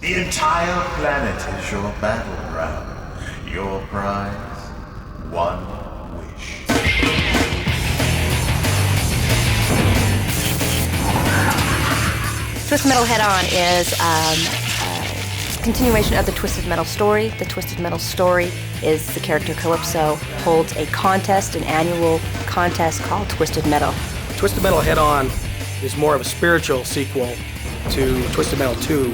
The entire planet is your battleground. Your prize, one wish. Twisted Metal Head-On is a continuation of the Twisted Metal story. The Twisted Metal story is the character Calypso holds a contest, an annual contest called Twisted Metal. Twisted Metal Head-On is more of a spiritual sequel to Twisted Metal 2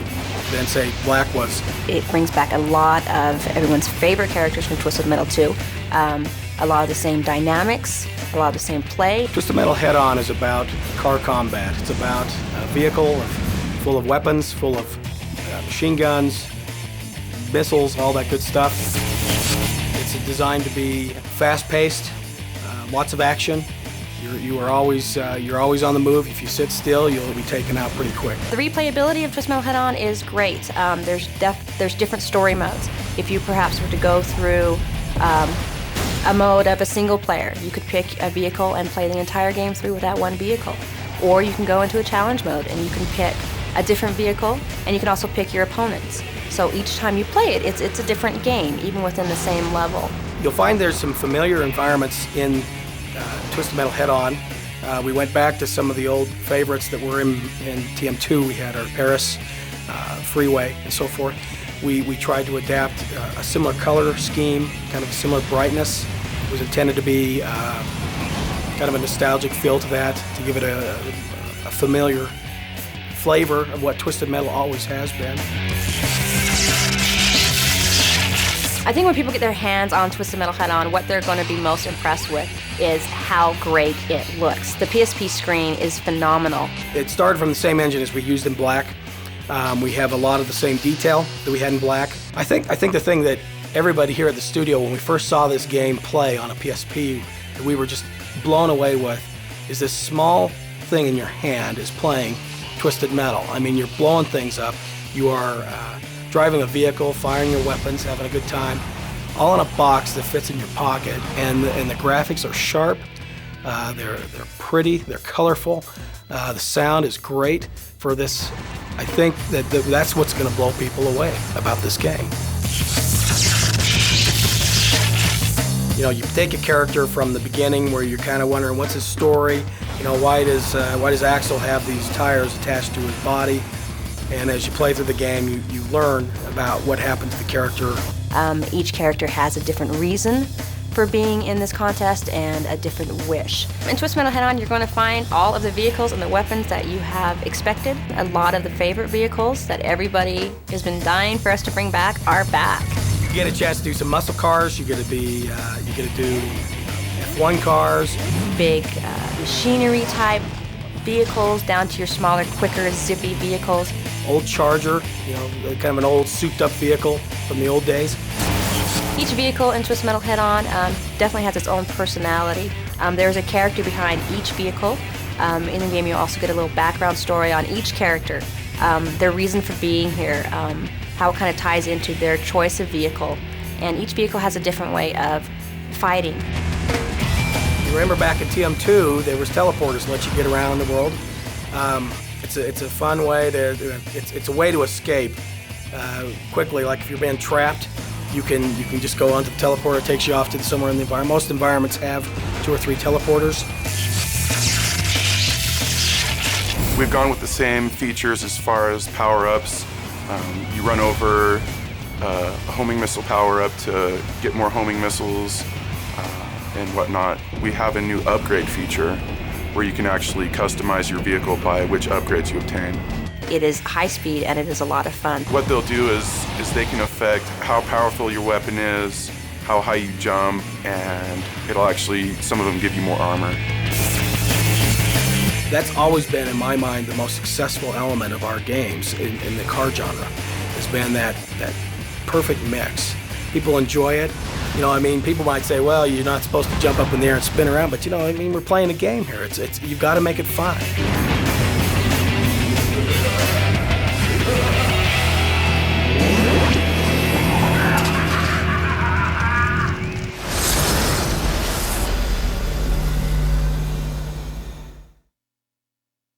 than, say, Black was. It brings back a lot of everyone's favorite characters from Twisted Metal 2. A lot of the same dynamics, a lot of the same play. Twisted Metal Head-On is about car combat. It's about a vehicle full of weapons, full of machine guns, missiles, all that good stuff. It's designed to be fast-paced, lots of action. You're always on the move. If you sit still, you'll be taken out pretty quick. The replayability of Twisted Metal Head-On is great. There's different story modes. If you perhaps were to go through a mode of a single player, you could pick a vehicle and play the entire game through with that one vehicle. Or you can go into a challenge mode and you can pick a different vehicle, and you can also pick your opponents. So each time you play it, it's a different game, even within the same level. You'll find there's some familiar environments in Twisted Metal Head-On. We went back to some of the old favorites that were in TM2. We had our Paris freeway and so forth. We tried to adapt a similar color scheme, kind of a similar brightness. It was intended to be kind of a nostalgic feel to that, to give it a familiar flavor of what Twisted Metal always has been. I think when people get their hands on Twisted Metal Head-On, what they're going to be most impressed with is how great it looks. The PSP screen is phenomenal. It started from the same engine as we used in Black. We have a lot of the same detail that we had in Black. I think the thing that everybody here at the studio, when we first saw this game play on a PSP, that we were just blown away with, is this small thing in your hand is playing Twisted Metal. I mean, you're blowing things up. You are driving a vehicle, firing your weapons, having a good time, all in a box that fits in your pocket. And the graphics are sharp. They're pretty. They're colorful. The sound is great for this. I think that's what's going to blow people away about this game. You know, you take a character from the beginning where you're kind of wondering what's his story. You know, why does Axel have these tires attached to his body? And as you play through the game, you learn about what happened to the character. Each character has a different reason for being in this contest and a different wish. In Twisted Metal Head-On, you're going to find all of the vehicles and the weapons that you have expected. A lot of the favorite vehicles that everybody has been dying for us to bring back are back. You get a chance to do some muscle cars. You get to do F1 cars. Big machinery type vehicles down to your smaller, quicker, zippy vehicles. Old Charger, you know, kind of an old souped-up vehicle from the old days. Each vehicle in Twisted Metal Head-On definitely has its own personality. There's a character behind each vehicle. In the game, you also get a little background story on each character, their reason for being here, how it kind of ties into their choice of vehicle. And each vehicle has a different way of fighting. You remember back in TM2, there was teleporters that let you get around the world. It's a fun way it's a way to escape quickly. Like if you're being trapped, you can just go onto the teleporter. It takes you off to somewhere in the environment. Most environments have 2 or 3 teleporters. We've gone with the same features as far as power-ups. You run over a homing missile power-up to get more homing missiles and whatnot. We have a new upgrade feature where you can actually customize your vehicle by which upgrades you obtain. It is high speed and it is a lot of fun. What they'll do is they can affect how powerful your weapon is, how high you jump, and it'll actually, some of them give you more armor. That's always been, in my mind, the most successful element of our games in the car genre, has been that perfect mix. People enjoy it. You know, I mean, people might say, well, you're not supposed to jump up in the air and spin around, but you know, I mean, we're playing a game here. You've got to make it fun.